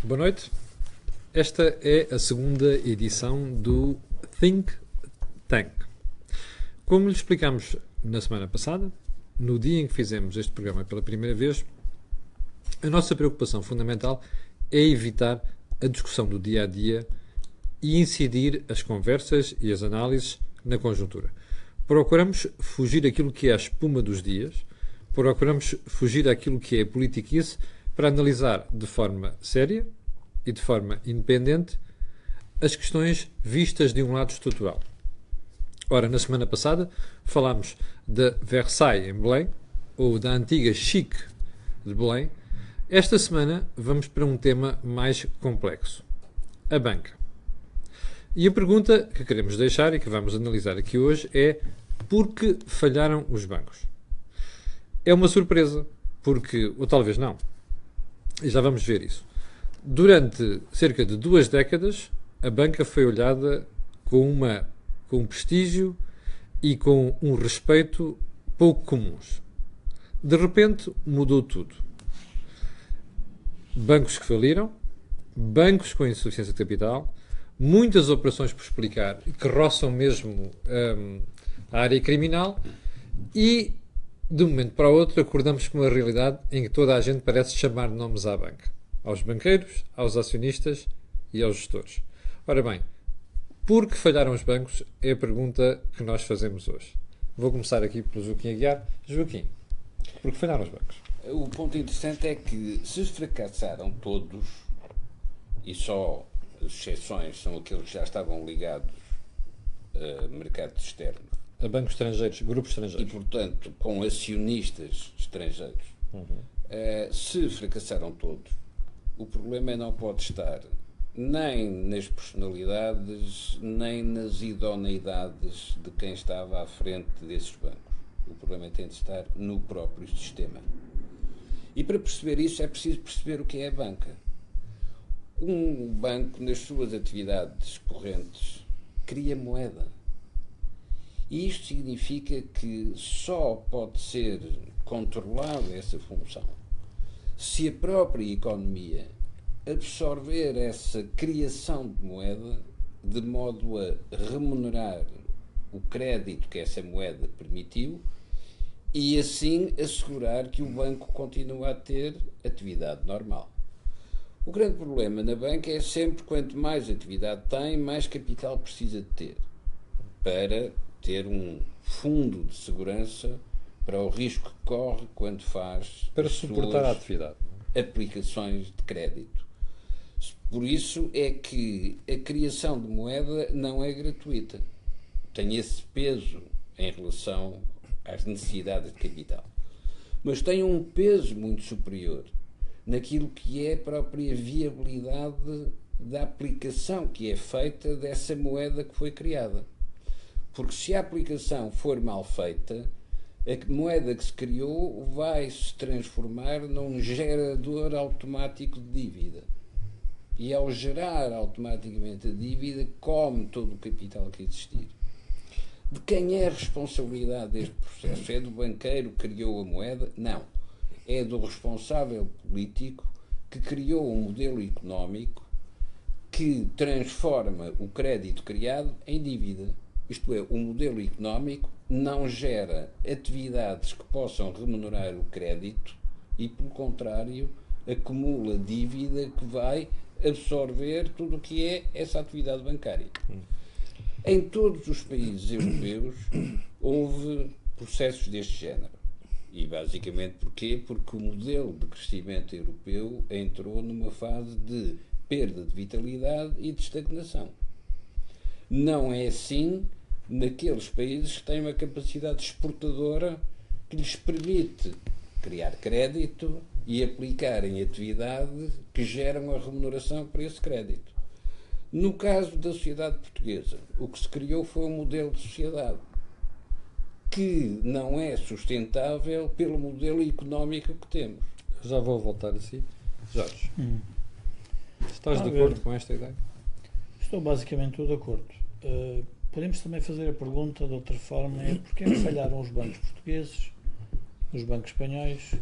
Boa noite. Esta é a segunda edição do Think Tank. Como lhe explicámos na semana passada, no dia em que fizemos este programa pela primeira vez, a nossa preocupação fundamental é evitar a discussão do dia a dia e incidir as conversas e as análises na conjuntura. Procuramos fugir daquilo que é a espuma dos dias, procuramos fugir daquilo que é a politiquice para analisar de forma séria e de forma independente as questões vistas de um lado estrutural. Ora, na semana passada falámos de Versailles em Belém, ou da antiga Chique de Belém. Esta semana vamos para um tema mais complexo, a banca. E a pergunta que queremos deixar e que vamos analisar aqui hoje é: por que falharam os bancos? É uma surpresa, porque, ou talvez não, e já vamos ver isso. Durante cerca de 2 décadas, a banca foi olhada com um prestígio e com um respeito pouco comuns. De repente, mudou tudo. Bancos que faliram, bancos com insuficiência de capital, muitas operações por explicar que roçam mesmo a área criminal e, de um momento para o outro, acordamos com uma realidade em que toda a gente parece chamar nomes à banca. Aos banqueiros, aos acionistas e aos gestores. Ora bem, por que falharam os bancos é a pergunta que nós fazemos hoje. Vou começar aqui pelo Joaquim Aguiar. Joaquim, por que falharam os bancos? O ponto interessante é que se fracassaram todos, e só exceções são aqueles que já estavam ligados a mercado externo, A bancos estrangeiros, grupos e estrangeiros. portanto com acionistas estrangeiros, se fracassaram todos, o problema não pode estar nem nas personalidades, nem nas idoneidades de quem estava à frente desses bancos. O problema tem de estar no próprio sistema. E para perceber isso é preciso perceber o que é a banca. Um banco, nas suas atividades correntes, cria moeda. E isto significa que só pode ser controlada essa função se a própria economia absorver essa criação de moeda de modo a remunerar o crédito que essa moeda permitiu e assim assegurar que o banco continua a ter atividade normal. O grande problema na banca é sempre quanto mais atividade tem, mais capital precisa de ter para ter um fundo de segurança para o risco que corre quando faz Para suportar a atividade. aplicações de crédito. Por isso é que a criação de moeda não é gratuita. Tem esse peso em relação às necessidades de capital. Mas tem um peso muito superior naquilo que é a própria viabilidade da aplicação que é feita dessa moeda que foi criada. Porque se a aplicação for mal feita, a moeda que se criou vai se transformar num gerador automático de dívida. E ao gerar automaticamente a dívida, come todo o capital que existir. De quem é a responsabilidade deste processo? É do banqueiro que criou a moeda? Não. É do responsável político que criou um modelo económico que transforma o crédito criado em dívida. Isto é, o modelo económico não gera atividades que possam remunerar o crédito e, pelo contrário, acumula dívida que vai absorver tudo o que é essa atividade bancária. Em todos os países europeus houve processos deste género. E basicamente porquê? Porque o modelo de crescimento europeu entrou numa fase de perda de vitalidade e de estagnação. Não é assim naqueles países que têm uma capacidade exportadora que lhes permite criar crédito e aplicarem atividades que geram a remuneração para esse crédito. No caso da sociedade portuguesa, o que se criou foi um modelo de sociedade que não é sustentável pelo modelo económico que temos. Já vou voltar assim. Jorge, estás de acordo com esta ideia? Estou basicamente de acordo. Podemos também fazer a pergunta de outra forma: é porque é que falharam os bancos portugueses, os bancos espanhóis,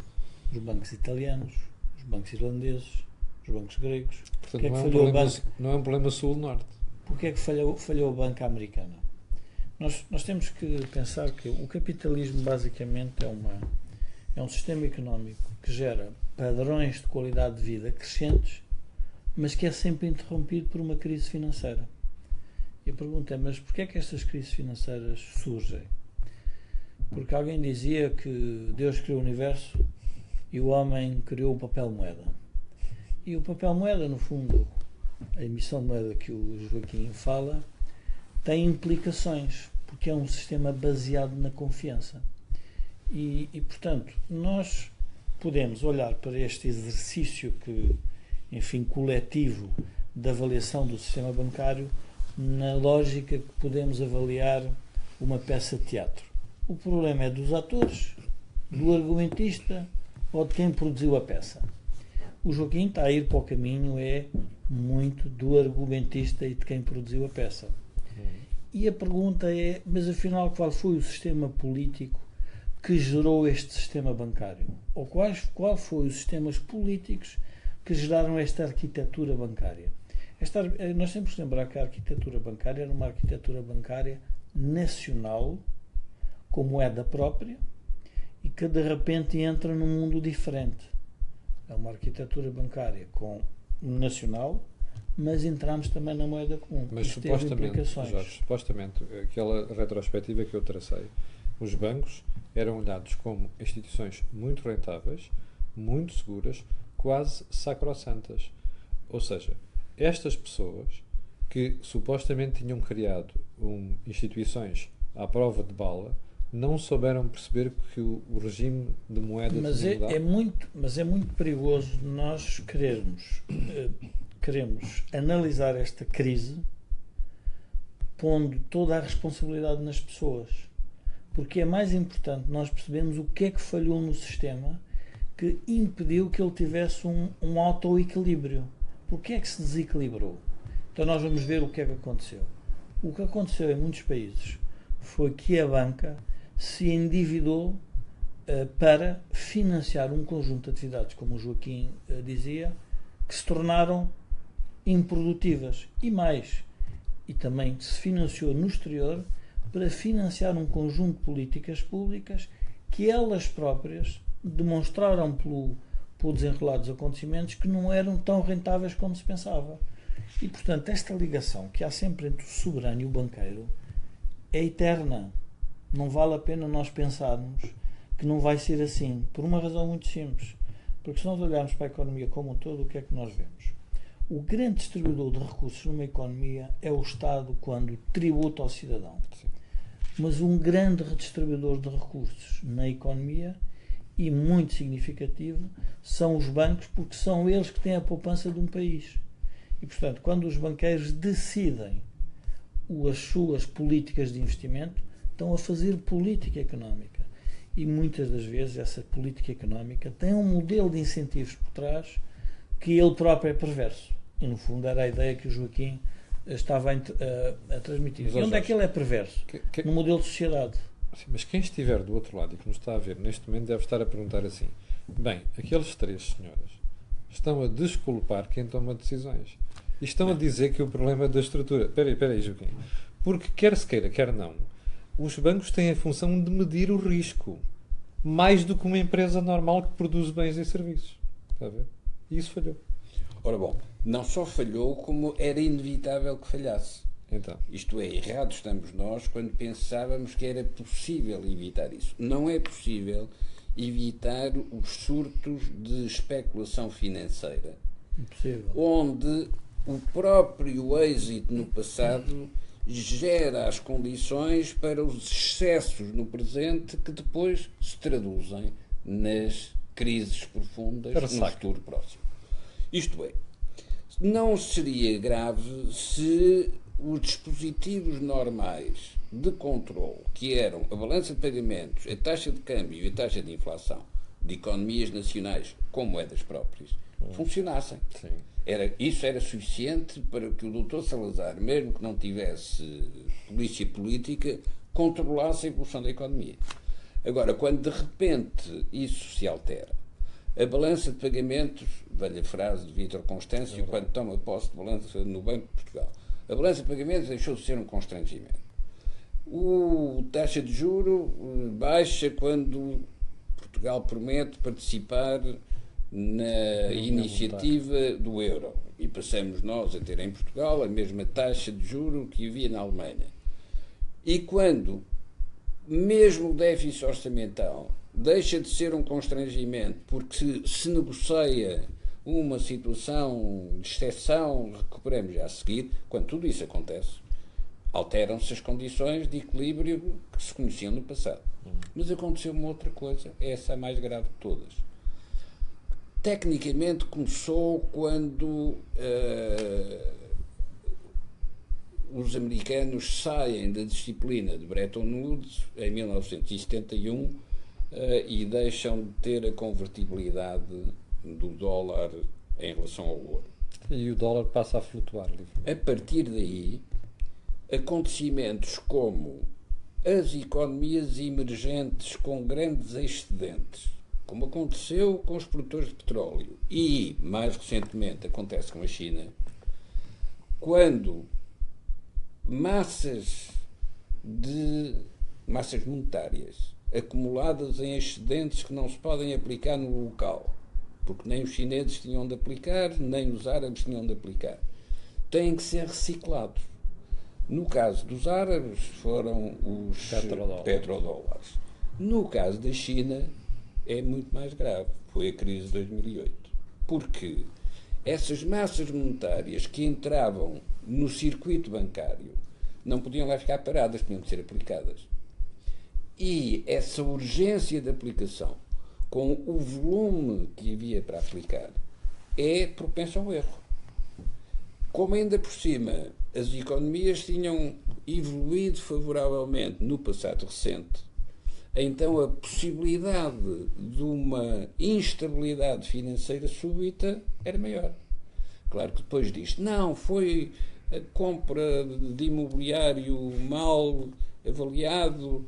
os bancos italianos, os bancos irlandeses, os bancos gregos. Portanto, Porque é que não, falhou o banco? não é um problema sul-norte. Porque é que falhou a banca americana? Nós temos que pensar que o capitalismo basicamente é um sistema económico que gera padrões de qualidade de vida crescentes, mas que é sempre interrompido por uma crise financeira. E a pergunta é, mas porquê é que estas crises financeiras surgem? Porque alguém dizia que Deus criou o universo e o homem criou o papel moeda. E o papel moeda, no fundo, a emissão de moeda que o Joaquim fala, tem implicações, porque é um sistema baseado na confiança. E portanto, nós podemos olhar para este exercício coletivo de avaliação do sistema bancário na lógica que podemos avaliar uma peça de teatro. O problema é dos atores, do argumentista ou de quem produziu a peça. O Joaquim está a ir para o caminho muito do argumentista e de quem produziu a peça. E a pergunta é, mas afinal qual foi o sistema político que gerou este sistema bancário? Ou qual foi os sistemas políticos que geraram esta arquitetura bancária? Nós temos que lembrar que a arquitetura bancária era uma arquitetura bancária nacional, com moeda própria, e que de repente entra num mundo diferente. É uma arquitetura bancária nacional, mas entramos também na moeda comum. Mas supostamente, aquela retrospectiva que eu tracei, os bancos eram olhados como instituições muito rentáveis, muito seguras, quase sacrossantas. Ou seja, estas pessoas que supostamente tinham criado instituições à prova de bala não souberam perceber que o regime de moeda mas é muito perigoso nós queremos analisar esta crise pondo toda a responsabilidade nas pessoas, porque é mais importante nós percebermos o que é que falhou no sistema que impediu que ele tivesse um autoequilíbrio. Porque é que se desequilibrou? Então nós vamos ver o que é que aconteceu. O que aconteceu em muitos países foi que a banca se endividou para financiar um conjunto de atividades, como o Joaquim dizia, que se tornaram improdutivas. E também se financiou no exterior para financiar um conjunto de políticas públicas que elas próprias demonstraram pelo desenrolar dos acontecimentos que não eram tão rentáveis como se pensava. E, portanto, esta ligação que há sempre entre o soberano e o banqueiro é eterna. Não vale a pena nós pensarmos que não vai ser assim, por uma razão muito simples. Porque se nós olharmos para a economia como um todo, o que é que nós vemos? O grande distribuidor de recursos numa economia é o Estado quando tributa ao cidadão. Sim. Mas um grande redistribuidor de recursos na economia, e muito significativo, são os bancos, porque são eles que têm a poupança de um país. E, portanto, quando os banqueiros decidem as suas políticas de investimento, estão a fazer política económica. E muitas das vezes essa política económica tem um modelo de incentivos por trás que ele próprio é perverso. E, no fundo, era a ideia que o Joaquim estava a transmitir. Mas, e onde é que ele é perverso? No modelo de sociedade. Sim, mas quem estiver do outro lado e que nos está a ver neste momento deve estar a perguntar assim: bem, aqueles três senhores estão a desculpar quem toma decisões e estão a dizer que o problema é da estrutura. Espera aí, Joaquim. Porque quer se queira, quer não, os bancos têm a função de medir o risco mais do que uma empresa normal que produz bens e serviços. Está a ver? E isso falhou. Ora bom, não só falhou, como era inevitável que falhasse. Então. Isto é, errados estamos nós quando pensávamos que era possível evitar isso. Não é possível evitar os surtos de especulação financeira. Impossível. Onde o próprio êxito no passado gera as condições para os excessos no presente que depois se traduzem nas crises profundas no futuro próximo. Isto é, não seria grave se os dispositivos normais de controle, que eram a balança de pagamentos, a taxa de câmbio e a taxa de inflação de economias nacionais com moedas próprias, funcionassem. Sim. Isso era suficiente para que o Dr. Salazar, mesmo que não tivesse polícia política, controlasse a evolução da economia. Agora, quando de repente isso se altera, a balança de pagamentos velha frase de Vítor Constâncio, quando toma posse de balança no Banco de Portugal. A balança de pagamentos deixou de ser um constrangimento. A taxa de juro baixa quando Portugal promete participar na iniciativa do euro. E passamos nós a ter em Portugal a mesma taxa de juro que havia na Alemanha. E quando mesmo o déficit orçamental deixa de ser um constrangimento porque se negocia uma situação de exceção, recuperamos já a seguir, quando tudo isso acontece, alteram-se as condições de equilíbrio que se conheciam no passado. Mas aconteceu uma outra coisa, essa é a mais grave de todas. Tecnicamente começou quando os americanos saem da disciplina de Bretton Woods em 1971 e deixam de ter a convertibilidade do dólar em relação ao ouro. E o dólar passa a flutuar livremente. A partir daí, acontecimentos como as economias emergentes com grandes excedentes, como aconteceu com os produtores de petróleo e, mais recentemente, acontece com a China, quando massas monetárias acumuladas em excedentes que não se podem aplicar no local, porque nem os chineses tinham de aplicar, nem os árabes tinham de aplicar, têm que ser reciclados. No caso dos árabes, foram os petrodólares. No caso da China, é muito mais grave. Foi a crise de 2008. Porque essas massas monetárias que entravam no circuito bancário não podiam lá ficar paradas, tinham de ser aplicadas. E essa urgência de aplicação, com o volume que havia para aplicar, é propenso ao erro. Como ainda por cima as economias tinham evoluído favoravelmente no passado recente, então a possibilidade de uma instabilidade financeira súbita era maior. Claro que depois disto, não, foi a compra de imobiliário mal avaliado,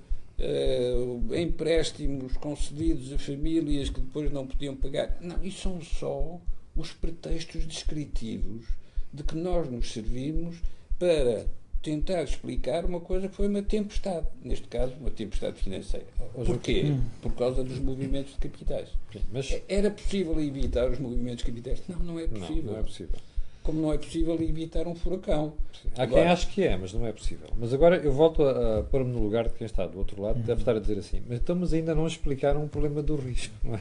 empréstimos concedidos a famílias que depois não podiam pagar. Não, isso são só os pretextos descritivos de que nós nos servimos para tentar explicar uma coisa que foi uma tempestade, neste caso uma tempestade financeira. Porquê? Por causa dos movimentos de capitais. Sim, mas Era possível evitar os movimentos de capitais? Não, não é possível. não é possível. Como não é possível evitar um furacão. Há quem ache que é, mas não é possível. Mas agora eu volto a pôr-me no lugar de quem está do outro lado, deve estar a dizer assim, mas ainda não explicaram o problema do risco, não é?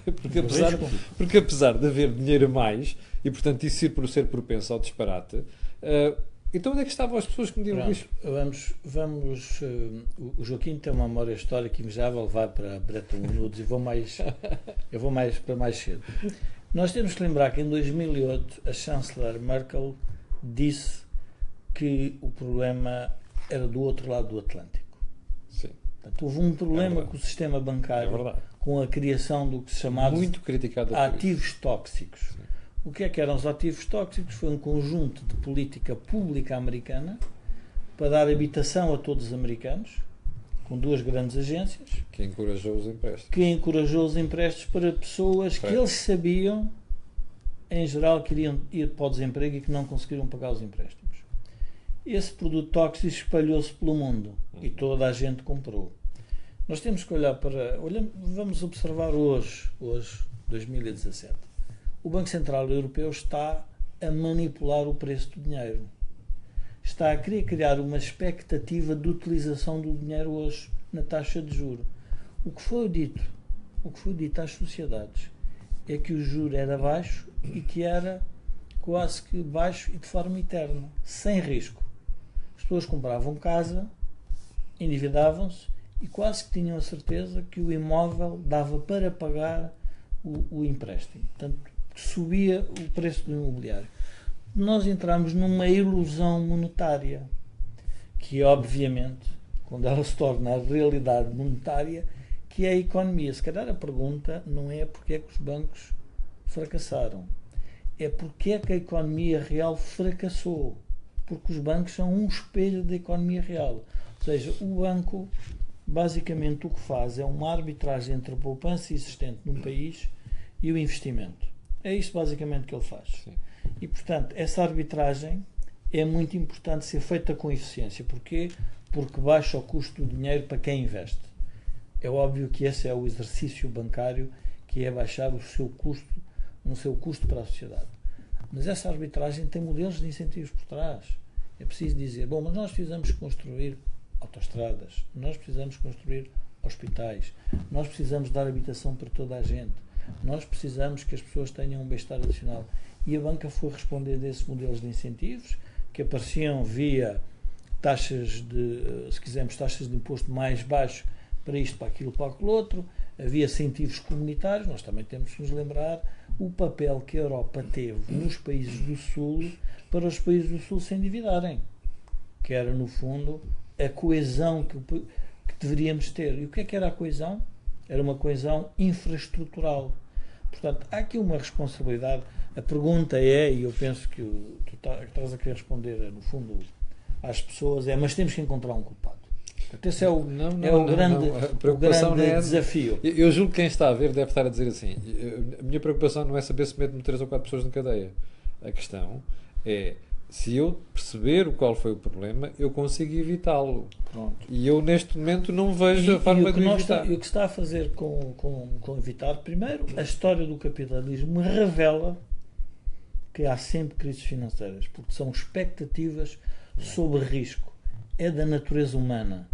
Porque apesar de haver dinheiro a mais, e portanto isso ser propenso ao disparate, então onde é que estavam as pessoas que mediam o risco? Vamos o Joaquim tem uma memória histórica e já vai levar para Bretton Woods e eu vou para mais cedo. Nós temos que lembrar que em 2008 a chanceler Merkel disse que o problema era do outro lado do Atlântico. Sim. Portanto, houve um problema com o sistema bancário, com a criação do que se chamava muito criticado ativos tóxicos. Sim. O que eram os ativos tóxicos? Foi um conjunto de política pública americana para dar habitação a todos os americanos, com duas grandes agências, que encorajou os empréstimos para pessoas que eles sabiam, em geral, que iriam ir para o desemprego e que não conseguiram pagar os empréstimos. Esse produto tóxico espalhou-se pelo mundo e toda a gente comprou. Nós temos que olhar vamos observar hoje, 2017. O Banco Central Europeu está a manipular o preço do dinheiro. Está a querer criar uma expectativa de utilização do dinheiro hoje na taxa de juros. O que foi dito às sociedades é que o juro era baixo e que era quase que baixo e de forma eterna, sem risco. As pessoas compravam casa, endividavam-se e quase que tinham a certeza que o imóvel dava para pagar o empréstimo. Portanto, subia o preço do imobiliário. Nós entramos numa ilusão monetária que, obviamente, quando ela se torna a realidade monetária, que é a economia. Se calhar a pergunta não é porque é que os bancos fracassaram, é porque é que a economia real fracassou, porque os bancos são um espelho da economia real. Ou seja, o banco basicamente o que faz é uma arbitragem entre a poupança existente num país e o investimento. É isso basicamente que ele faz. Sim. E, portanto, essa arbitragem é muito importante ser feita com eficiência. Porquê? Porque baixa o custo do dinheiro para quem investe. É óbvio que esse é o exercício bancário, que é baixar o seu custo para a sociedade. Mas essa arbitragem tem modelos de incentivos por trás. É preciso dizer, bom, mas nós precisamos construir autoestradas, nós precisamos construir hospitais, nós precisamos dar habitação para toda a gente, nós precisamos que as pessoas tenham um bem-estar adicional. E a banca foi responder desses modelos de incentivos, que apareciam via taxas se quisermos, taxas de imposto mais baixo para isto, para aquilo, para aquilo outro. Havia incentivos comunitários. Nós também temos que nos lembrar o papel que a Europa teve nos países do Sul para os países do Sul se endividarem, que era, no fundo, a coesão que deveríamos ter. E o que era a coesão? Era uma coesão infraestrutural. Portanto, há aqui uma responsabilidade. A pergunta é, e eu penso que tu estás a querer responder, no fundo, às pessoas, mas temos que encontrar um culpado. Esse é o grande desafio. Eu julgo que quem está a ver deve estar a dizer assim, a minha preocupação não é saber se meto 3 ou 4 pessoas na cadeia. A questão é, se eu perceber qual foi o problema, eu consigo evitá-lo. Pronto. E eu neste momento não vejo a forma de evitar. E o que está a fazer com evitar, primeiro, a história do capitalismo revela que há sempre crises financeiras, porque são expectativas sobre risco. É da natureza humana.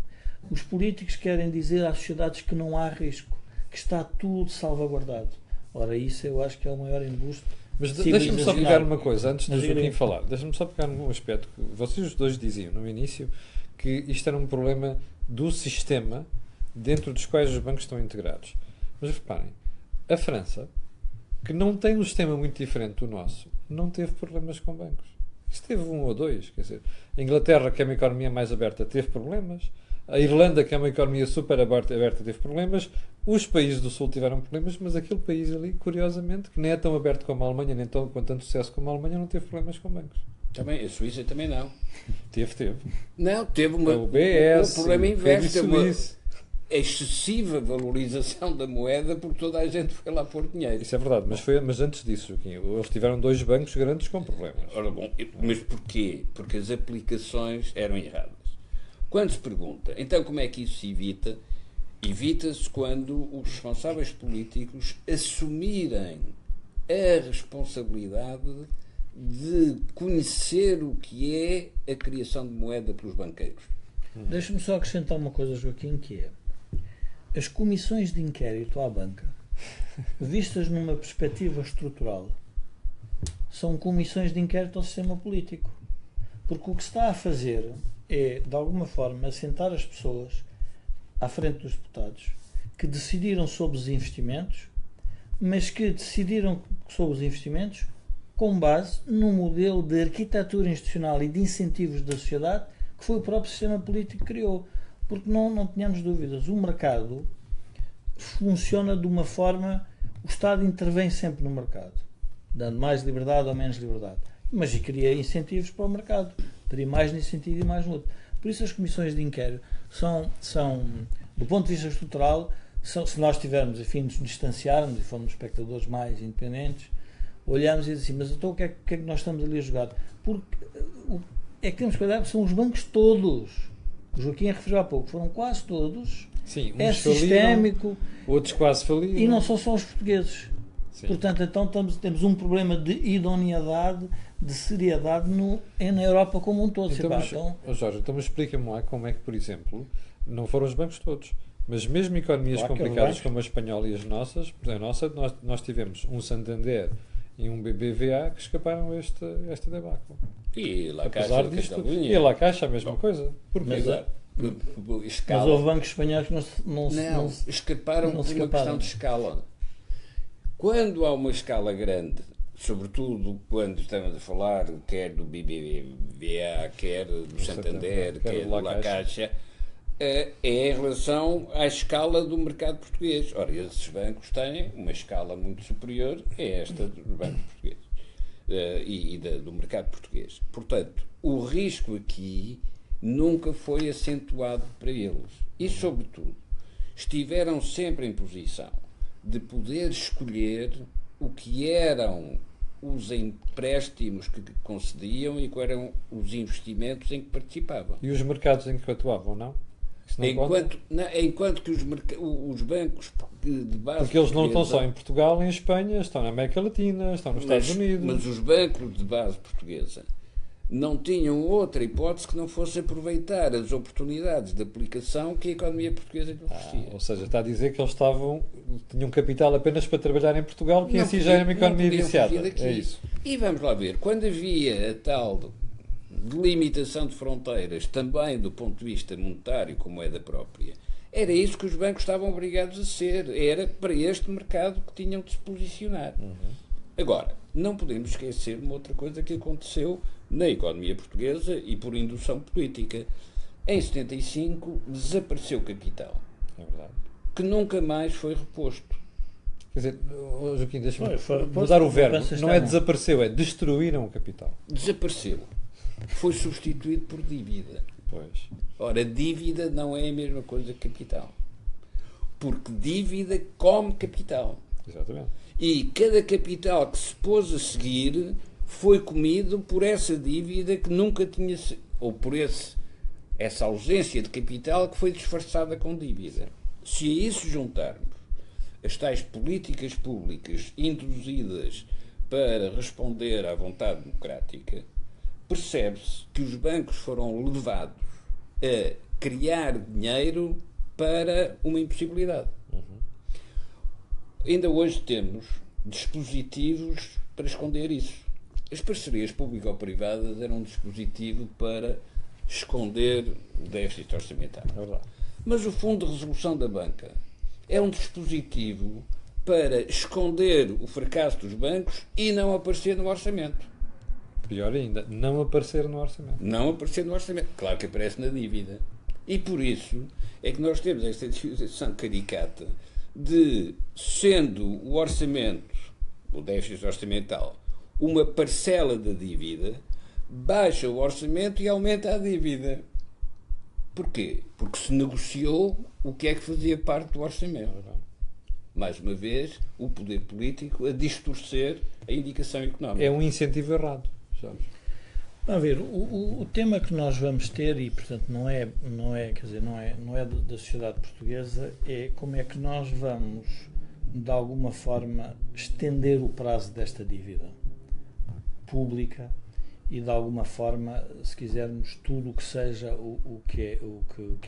Os políticos querem dizer às sociedades que não há risco, que está tudo salvaguardado. Ora, isso eu acho que é o maior embuste. Mas deixa-me só pegar uma coisa, antes do Joaquim falar. Deixa-me só pegar num aspecto que vocês os dois diziam no início, que isto era um problema do sistema dentro dos quais os bancos estão integrados. Mas reparem, a França, que não tem um sistema muito diferente do nosso, não teve problemas com bancos. Isto teve 1 ou 2. Quer dizer, a Inglaterra, que é uma economia mais aberta, teve problemas. A Irlanda, que é uma economia super aberta, teve problemas. Os países do Sul tiveram problemas, mas aquele país ali, curiosamente, que nem é tão aberto como a Alemanha, nem com tanto sucesso como a Alemanha, não teve problemas com bancos. Também, a Suíça também não. Teve. Não, teve uma... O BS, o problema inverso, uma Suíça. excessiva valorização da moeda, porque toda a gente foi lá pôr dinheiro. Isso é verdade, mas antes disso, Joaquim, eles tiveram 2 bancos grandes com problemas. Ora bom, mas porquê? Porque as aplicações eram erradas. Quando se pergunta, então como é que isso se evita? Evita-se quando os responsáveis políticos assumirem a responsabilidade de conhecer o que é a criação de moeda pelos banqueiros. Deixa-me só acrescentar uma coisa, Joaquim, que é as comissões de inquérito à banca, vistas numa perspectiva estrutural, são comissões de inquérito ao sistema político. Porque o que se está a fazer é, de alguma forma, assentar as pessoas à frente dos deputados que decidiram sobre os investimentos, mas que decidiram sobre os investimentos com base num modelo de arquitetura institucional e de incentivos da sociedade que foi o próprio sistema político que criou. Porque não tenhamos dúvidas, o mercado funciona de uma forma, o Estado intervém sempre no mercado, dando mais liberdade ou menos liberdade, mas cria incentivos para o mercado, teria mais nesse sentido e mais no outro. Por isso as comissões de inquérito são do ponto de vista estrutural, se nós tivermos, enfim, nos distanciarmos e formos espectadores mais independentes, olhamos e dizemos assim, mas então o que é que nós estamos ali a jogar? Porque é que temos que olhar que são os bancos todos. O Joaquim referiu há pouco, foram quase todos. Sim, é sistémico. Outros quase faliram. E não são só os portugueses. Sim. Portanto, então temos um problema de idoneidade, de seriedade na Europa como um todo. Jorge, então explica-me lá como é que, por exemplo, não foram os bancos todos, mas mesmo economias complicadas como a espanhola e a nossa, nós tivemos um Santander e um BBVA que escaparam a esta debacle. E lá Caixa de Catalunha. E lá Caixa a mesma coisa. Porquê? Mas houve bancos espanhóis que não escaparam por uma questão de escala. Quando há uma escala grande, sobretudo quando estamos a falar quer do BBVA, quer do Santander, quer do La Caixa, é em relação à escala do mercado português. Ora, esses bancos têm uma escala muito superior a esta dos bancos portugueses do mercado português. Portanto, o risco aqui nunca foi acentuado para eles. E, sobretudo, estiveram sempre em posição de poder escolher o que eram os empréstimos que concediam e quais eram os investimentos em que participavam. E os mercados em que atuavam, não? Isso não conta? Enquanto que os bancos de base Porque eles não estão portuguesa- só em Portugal, em Espanha, estão na América Latina, estão nos Estados Unidos. Mas os bancos de base portuguesa não tinham outra hipótese que não fosse aproveitar as oportunidades de aplicação que a economia portuguesa lhe oferecia. Ou seja, está a dizer que eles tinham capital apenas para trabalhar em Portugal, que em Não si podia- já era uma não economia podiam viciada. fugir daqui. É isso. E vamos lá ver, quando havia a tal delimitação de fronteiras, também do ponto de vista monetário, como é da própria, era isso que os bancos estavam obrigados a ser. Era para este mercado que tinham de se posicionar. Agora, não podemos esquecer uma outra coisa que aconteceu na economia portuguesa e por indução política. Em 75 desapareceu capital, É verdade. que nunca mais foi reposto. Quer dizer, Joaquim, deixa-me Foi, mudar o verbo. pensas Não é também. desapareceu, é destruíram o capital. Desapareceu. Foi substituído por dívida. Pois. Ora, dívida não é a mesma coisa que capital. Porque dívida come capital. Exatamente. E cada capital que se pôs a seguir foi comido por essa dívida que nunca tinha... Ou por essa ausência de capital que foi disfarçada com dívida. Se a isso juntarmos as tais políticas públicas induzidas para responder à vontade democrática, percebe-se que os bancos foram levados a criar dinheiro para uma impossibilidade. Ainda hoje temos dispositivos para esconder isso. As parcerias público-privadas eram um dispositivo para esconder o déficit orçamental. É verdade. Mas o Fundo de Resolução da Banca é um dispositivo para esconder o fracasso dos bancos e não aparecer no orçamento. Pior ainda, não aparecer no orçamento. Não aparecer no orçamento. Claro que aparece na dívida. E por isso é que nós temos esta situação caricata de, sendo o orçamento, o déficit orçamental, uma parcela da dívida, baixa o orçamento e aumenta a dívida. Porquê? Porque se negociou o que é que fazia parte do orçamento. Mais uma vez, o poder político a distorcer a indicação económica. É um incentivo errado, sabes? A ver, o tema que nós vamos ter, e portanto não é da sociedade portuguesa, é como é que nós vamos, de alguma forma, estender o prazo desta dívida pública e, de alguma forma, se quisermos, tudo o que seja o que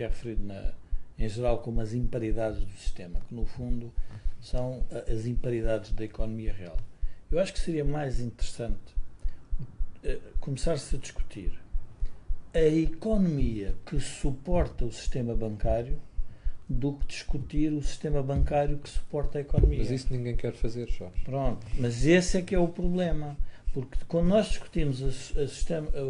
é referido em geral como as imparidades do sistema, que no fundo são as imparidades da economia real. Eu acho que seria mais interessante começar-se a discutir a economia que suporta o sistema bancário do que discutir o sistema bancário que suporta a economia. Mas isso ninguém quer fazer, Jorge. Pronto, mas esse é que é o problema, porque quando nós discutimos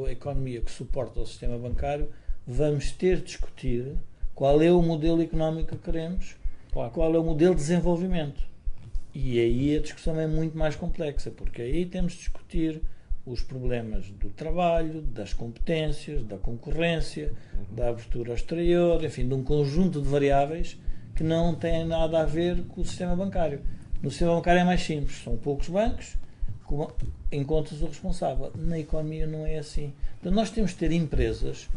a economia que suporta o sistema bancário, vamos ter de discutir qual é o modelo económico que queremos, Claro. qual é o modelo de desenvolvimento. E aí a discussão é muito mais complexa, porque aí temos de discutir os problemas do trabalho, das competências, da concorrência, da abertura ao exterior, enfim, de um conjunto de variáveis que não têm nada a ver com o sistema bancário. No sistema bancário é mais simples, são poucos bancos, encontras o responsável. Na economia não é assim. Então nós temos de ter empresas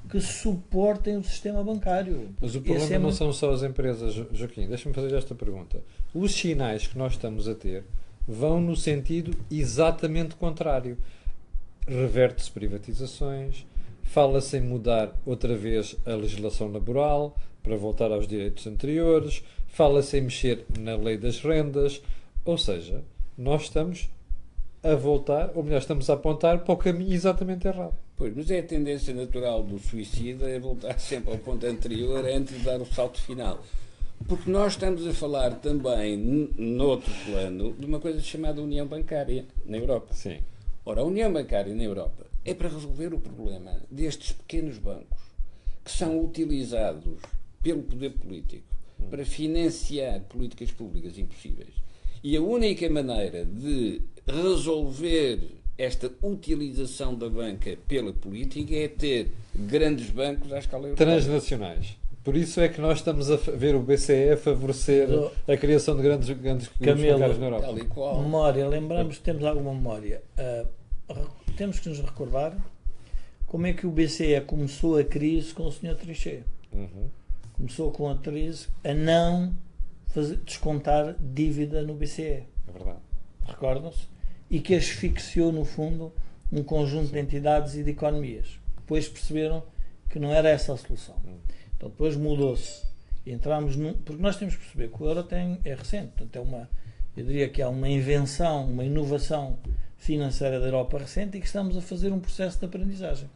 que suportem o sistema bancário. Mas o problema Esse é não muito- são só as empresas, Joaquim. Deixa-me fazer esta pergunta. Os sinais que nós estamos a ter vão no sentido exatamente contrário. Reverte-se privatizações, fala-se em mudar outra vez a legislação laboral para voltar aos direitos anteriores, fala-se em mexer na lei das rendas, ou seja, nós estamos a voltar, ou melhor, estamos a apontar para o caminho exatamente errado. Pois, mas é a tendência natural do suicida é voltar sempre ao ponto anterior antes de dar o salto final. Porque nós estamos a falar também, noutro plano, de uma coisa chamada União Bancária na Europa. Sim. Ora, a União Bancária na Europa é para resolver o problema destes pequenos bancos que são utilizados pelo poder político para financiar políticas públicas impossíveis. E a única maneira de resolver esta utilização da banca pela política é ter grandes bancos à escala europeia. Transnacionais. Por isso é que nós estamos a ver o BCE a favorecer a criação de grandes grupos bancários na Europa. Tal e qual. Memória, lembramos que temos alguma memória. Temos que nos recordar como é que o BCE começou a crise com o Sr. Trichet. Começou com a crise a não descontar dívida no BCE. É verdade. Recordam-se? E que asfixiou, no fundo, um conjunto de entidades e de economias. Depois perceberam que não era essa a solução. Então depois mudou-se. Entramos porque nós temos que perceber que o euro é recente. Portanto, eu diria que há uma invenção, uma inovação financeira da Europa recente e que estamos a fazer um processo de aprendizagem.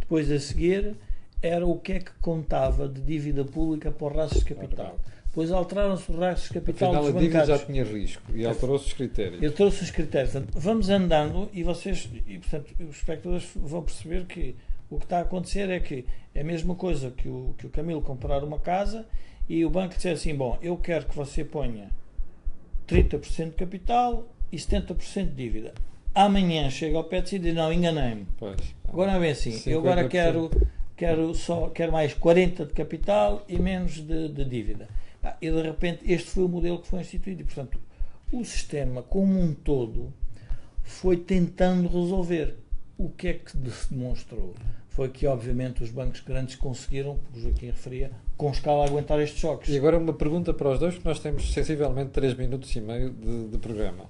Depois a seguir era o que é que contava de dívida pública para os rastros de capital. Depois alteraram-se os rastros de capital Afinal, dos a dívida bancários. já tinha risco e alterou-se os critérios. Eu trouxe os critérios. Portanto, vamos andando e portanto, os espectadores vão perceber que o que está a acontecer é que é a mesma coisa que o Camilo comprar uma casa e o banco disser assim, bom, eu quero que você ponha 30% de capital e 70% de dívida. Amanhã chega ao pé de si e diz, não, enganei-me. Agora não é bem assim. Eu agora quero mais 40% de capital e menos de dívida. E de repente este foi o modelo que foi instituído e, portanto, o sistema como um todo foi tentando resolver. O que é que se demonstrou? Foi que, obviamente, os bancos grandes conseguiram, como o Joaquim referia, com escala aguentar estes choques. E agora uma pergunta para os dois, porque nós temos sensivelmente 3 minutos e meio de programa.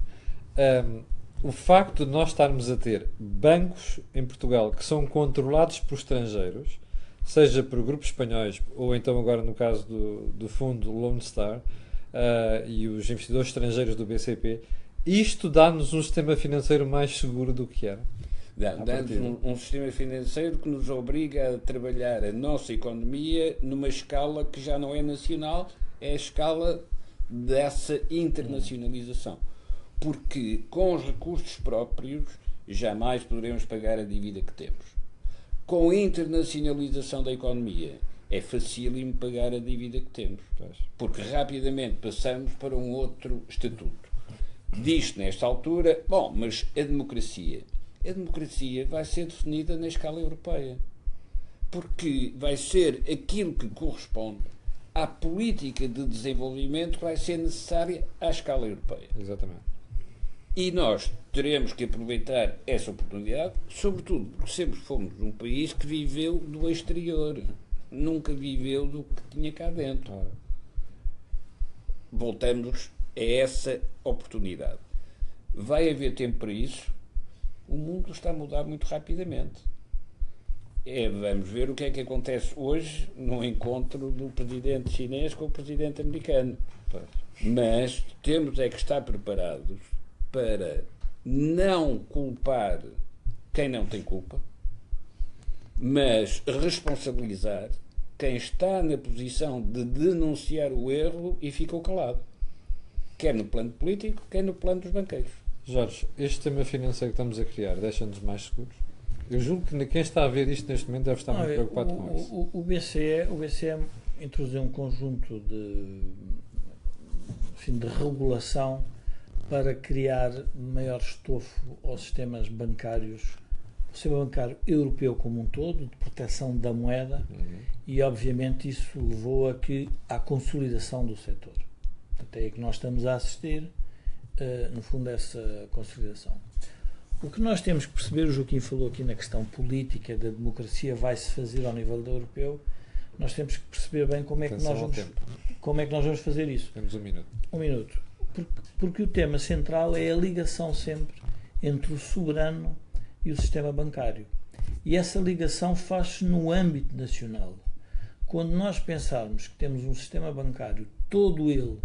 O facto de nós estarmos a ter bancos em Portugal que são controlados por estrangeiros, seja por grupos espanhóis ou então agora no caso do fundo Lone Star e os investidores estrangeiros do BCP, isto dá-nos um sistema financeiro mais seguro do que era? Dá-nos um sistema financeiro que nos obriga a trabalhar a nossa economia numa escala que já não é nacional, é a escala dessa internacionalização. Porque com os recursos próprios jamais poderemos pagar a dívida que temos. Com a internacionalização da economia é facílimo pagar a dívida que temos, porque rapidamente passamos para um outro estatuto. Disto nesta altura, bom, mas a democracia vai ser definida na escala europeia, porque vai ser aquilo que corresponde à política de desenvolvimento que vai ser necessária à escala europeia. Exatamente. E nós teremos que aproveitar essa oportunidade, sobretudo porque sempre fomos um país que viveu do exterior, nunca viveu do que tinha cá dentro. Voltamos a essa oportunidade. Vai haver tempo para isso. O mundo está a mudar muito rapidamente. Vamos ver o que é que acontece hoje no encontro do presidente chinês com o presidente americano. Mas temos é que estar preparados para não culpar quem não tem culpa, mas responsabilizar quem está na posição de denunciar o erro e ficou calado, quer no plano político, quer no plano dos banqueiros. Jorge, este sistema financeiro que estamos a criar deixa-nos mais seguros? Eu julgo que quem está a ver isto neste momento deve estar muito preocupado com isso. O BCE introduziu um conjunto de regulação para criar maior estofo aos sistemas bancários, o sistema bancário europeu como um todo, de proteção da moeda, e obviamente isso levou à consolidação do setor. Portanto, é aí que nós estamos a assistir, no fundo, essa consolidação. O que nós temos que perceber, o Joaquim falou aqui na questão política da democracia, vai-se fazer ao nível europeu, nós temos que perceber bem como é que nós vamos fazer isso. Temos um minuto. Um minuto. Porque o tema central é a ligação sempre entre o soberano e o sistema bancário. E essa ligação faz-se no âmbito nacional. Quando nós pensarmos que temos um sistema bancário, todo ele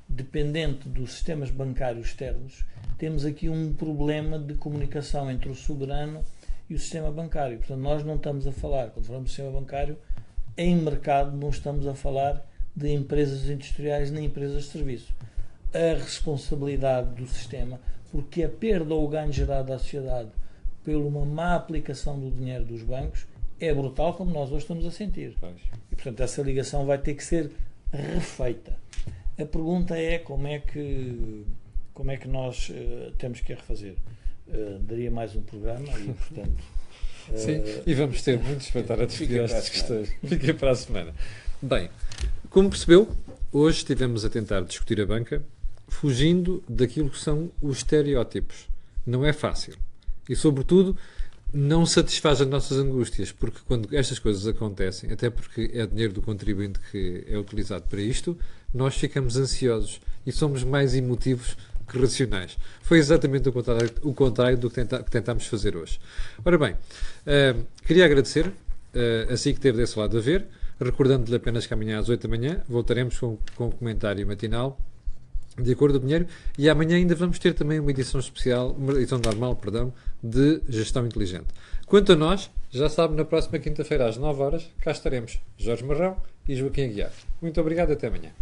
dependente dos sistemas bancários externos, temos aqui um problema de comunicação entre o soberano e o sistema bancário. Portanto, nós não estamos a falar, quando falamos do sistema bancário, em mercado não estamos a falar de empresas industriais nem empresas de serviço. A responsabilidade do sistema, porque a perda ou o ganho gerado à sociedade por uma má aplicação do dinheiro dos bancos é brutal, como nós hoje estamos a sentir. E, portanto, essa ligação vai ter que ser refeita. A pergunta é como é que nós temos que a refazer. Daria mais um programa e, portanto... Sim, e vamos ter muitos para estar a discutir estas questões. Fiquem para a semana. Bem, como percebeu, hoje estivemos a tentar discutir a banca fugindo daquilo que são os estereótipos. Não é fácil. E, sobretudo, não satisfaz as nossas angústias, porque quando estas coisas acontecem, até porque é dinheiro do contribuinte que é utilizado para isto, nós ficamos ansiosos e somos mais emotivos que racionais. Foi exatamente o contrário do que tentámos fazer hoje. Ora bem, queria agradecer assim que esteve desse lado a ver, recordando-lhe apenas que amanhã às 8 da manhã voltaremos com um comentário matinal de Acordo do Dinheiro, e amanhã ainda vamos ter também uma edição especial, uma edição normal, perdão, de Gestão Inteligente. Quanto a nós, já sabe, na próxima quinta-feira às 9 horas, cá estaremos Jorge Marrão e Joaquim Aguiar. Muito obrigado e até amanhã.